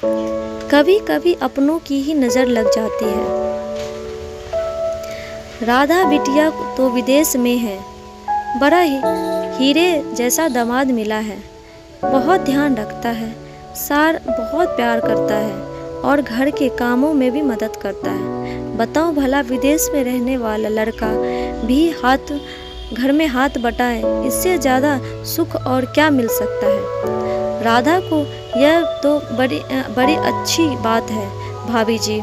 कभी कभी अपनों की ही नज़र लग जाती है। राधा बिटिया तो विदेश में है, बड़ा ही हीरे जैसा दामाद मिला है। बहुत ध्यान रखता है, सार बहुत प्यार करता है और घर के कामों में भी मदद करता है। बताओ भला विदेश में रहने वाला लड़का भी घर में हाथ बटाए, इससे ज़्यादा सुख और क्या मिल सकता है। राधा को यह तो बड़ी अच्छी बात है भाभी जी।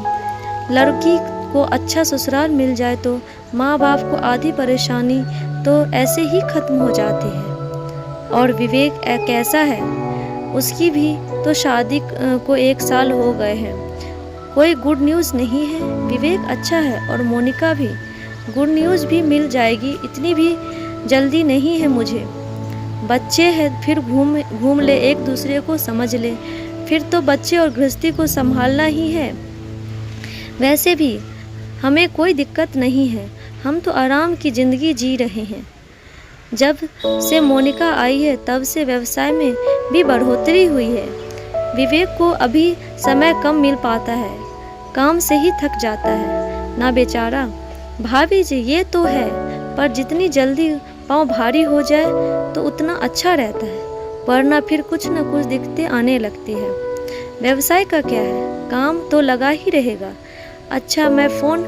लड़की को अच्छा ससुराल मिल जाए तो माँ बाप को आधी परेशानी तो ऐसे ही खत्म हो जाती है। और विवेक कैसा है, उसकी भी तो शादी को 1 साल हो गए हैं। कोई गुड न्यूज़ नहीं है। विवेक अच्छा है और मोनिका भी। गुड न्यूज़ भी मिल जाएगी, इतनी भी जल्दी नहीं है मुझे। बच्चे हैं, फिर घूम ले, एक दूसरे को समझ ले, फिर तो बच्चे और गृहस्थी को संभालना ही है। वैसे भी हमें कोई दिक्कत नहीं है, हम तो आराम की ज़िंदगी जी रहे हैं। जब से मोनिका आई है तब से व्यवसाय में भी बढ़ोतरी हुई है। विवेक को अभी समय कम मिल पाता है, काम से ही थक जाता है ना बेचारा। भाभी जी ये तो है, पर जितनी जल्दी पाँव भारी हो जाए तो उतना अच्छा रहता है, वरना फिर कुछ न कुछ दिक्कतें आने लगती है। व्यवसाय का क्या है, काम तो लगा ही रहेगा। अच्छा मैं फ़ोन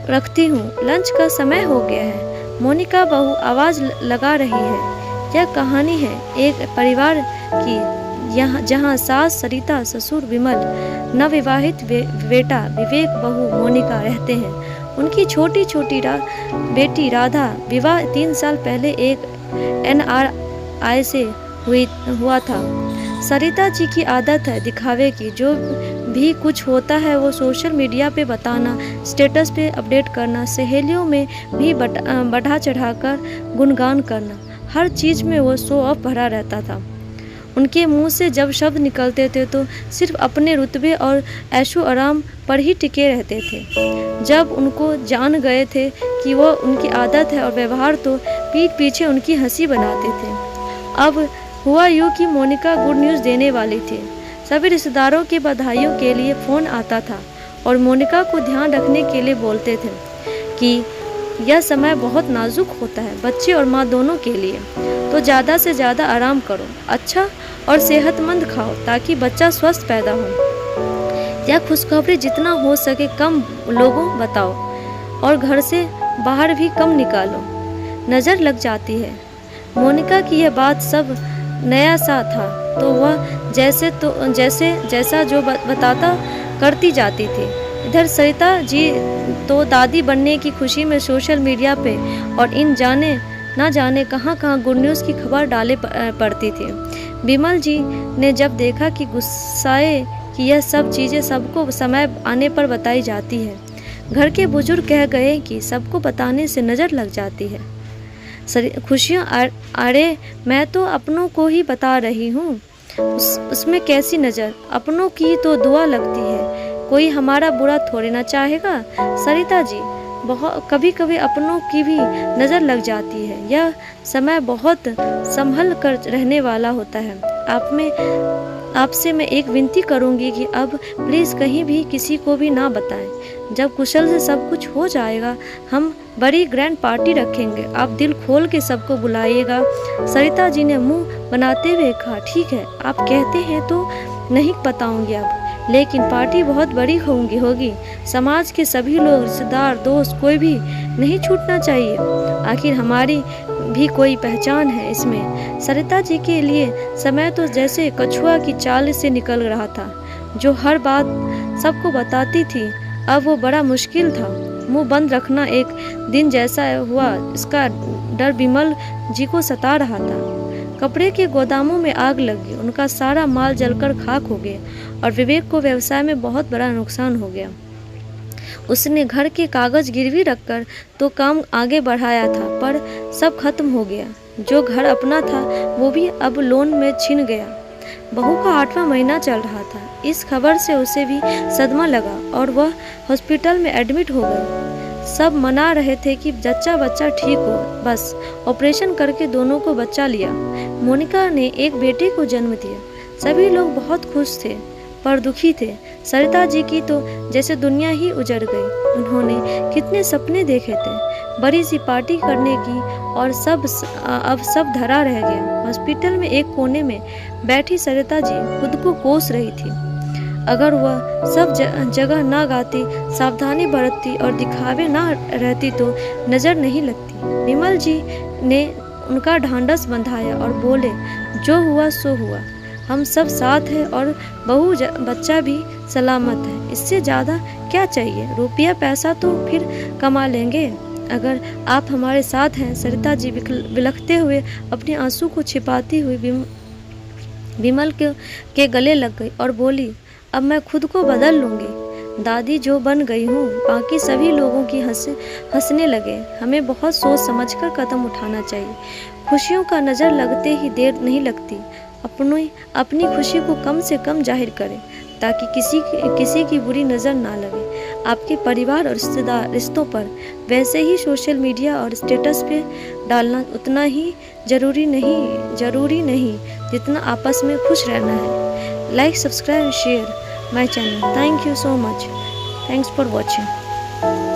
रखती हूँ, लंच का समय हो गया है। मोनिका बहू आवाज़ लगा रही है। यह कहानी है एक परिवार की, जहाँ सास सरिता, ससुर विमल, नवविवाहित बेटा विवेक, बहू मोनिका रहते हैं। उनकी छोटी छोटी बेटी राधा विवाह 3 साल पहले एक NRI से हुआ था। सरिता जी की आदत है दिखावे की, जो भी कुछ होता है वो सोशल मीडिया पे बताना, स्टेटस पे अपडेट करना, सहेलियों में भी बढ़ा चढ़ाकर गुणगान करना। हर चीज़ में वो शो ऑफ भरा रहता था। उनके मुंह से जब शब्द निकलते थे तो सिर्फ अपने रुतबे और ऐशो आराम पर ही टिके रहते थे। जब उनको जान गए थे कि वो उनकी आदत है और व्यवहार, तो पीठ पीछे उनकी हंसी बनाते थे। अब हुआ यूँ कि मोनिका गुड न्यूज़ देने वाली थी। सभी रिश्तेदारों के बधाइयों के लिए फ़ोन आता था और मोनिका को ध्यान रखने के लिए बोलते थे कि यह समय बहुत नाजुक होता है बच्चे और माँ दोनों के लिए, तो ज़्यादा से ज़्यादा आराम करो, अच्छा और सेहतमंद खाओ ताकि बच्चा स्वस्थ पैदा हो। यह खुशखबरी जितना हो सके कम लोगों बताओ और घर से बाहर भी कम निकालो, नज़र लग जाती है। मोनिका की यह बात सब नया सा था, तो वह जैसा जो बताता करती जाती थी। इधर सरिता जी तो दादी बनने की खुशी में सोशल मीडिया पे और ना जाने कहाँ गुड न्यूज़ की खबर डाले पड़ती थी। विमल जी ने जब देखा कि गुस्साए कि यह सब चीज़ें सबको समय आने पर बताई जाती है। घर के बुजुर्ग कह गए कि सबको बताने से नज़र लग जाती है। खुशियाँ अरे मैं तो अपनों को ही बता रही हूँ, उसमें कैसी नज़र, अपनों की तो दुआ लगती है, कोई हमारा बुरा थोड़े ना चाहेगा। सरिता जी कभी कभी अपनों की भी नज़र लग जाती है। यह समय बहुत संभल कर रहने वाला होता है। आपसे मैं एक विनती करूंगी कि अब प्लीज़ कहीं भी किसी को भी ना बताएं। जब कुशल से सब कुछ हो जाएगा हम बड़ी ग्रैंड पार्टी रखेंगे, आप दिल खोल के सबको बुलाइएगा। सरिता जी ने मुंह बनाते हुए कहा, ठीक है आप कहते हैं तो नहीं बताऊंगी अब, लेकिन पार्टी बहुत बड़ी होगी। समाज के सभी लोग, रिश्तेदार, दोस्त, कोई भी नहीं छूटना चाहिए। आखिर हमारी भी कोई पहचान है इसमें। सरिता जी के लिए समय तो जैसे कछुआ की चाल से निकल रहा था, जो हर बात सबको बताती थी। अब वो बड़ा मुश्किल था। मुंह बंद रखना एक दिन जैसा हुआ, इसका डर विमल जी को सता रहा था। कपड़े के गोदामों में आग लगी, उनका सारा माल जलकर खाक हो गया और विवेक को व्यवसाय में बहुत बड़ा नुकसान हो गया। उसने घर के कागज गिरवी रखकर तो काम आगे बढ़ाया था, पर सब खत्म हो गया। जो घर अपना था वो भी अब लोन में छिन गया। बहू का 8वां महीना चल रहा था। इस खबर से उसे भी सदमा लगा और वह हॉस्पिटल में एडमिट हो गई। सब मना रहे थे कि जच्चा बच्चा ठीक हो, बस ऑपरेशन करके दोनों को बच्चा लिया। मोनिका ने एक बेटे को जन्म दिया। सभी लोग बहुत खुश थे, पर दुखी थे। सरिता जी की तो जैसे दुनिया ही उजड़ गई। उन्होंने कितने सपने देखे थे, बड़ी सी पार्टी करने की, और अब सब धरा रह गया। हॉस्पिटल में एक कोने में बैठी सरिता जी खुद को कोस रही थी। अगर वह सब जगह ना गाती, सावधानी बरतती और दिखावे ना रहती तो नज़र नहीं लगती। विमल जी ने उनका ढांढस बंधाया और बोले, जो हुआ सो हुआ, हम सब साथ हैं और बच्चा भी सलामत है। इससे ज़्यादा क्या चाहिए? रुपया पैसा तो फिर कमा लेंगे अगर आप हमारे साथ हैं। सरिता जी बिलखते हुए अपने आंसू को छिपाती हुई विमल के गले लग गई और बोली, अब मैं खुद को बदल लूँगी। दादी जो बन गई हूँ। बाकी सभी लोगों की हंसने लगे। हमें बहुत सोच समझकर कदम उठाना चाहिए। खुशियों का नज़र लगते ही देर नहीं लगती। अपनी खुशी को कम से कम जाहिर करें ताकि किसी की बुरी नज़र ना लगे आपके परिवार और रिश्तों पर। वैसे ही सोशल मीडिया और स्टेटस पे डालना उतना ही ज़रूरी नहीं जितना आपस में खुश रहना है। Like, subscribe, share my channel. Thank you so much. Thanks for watching.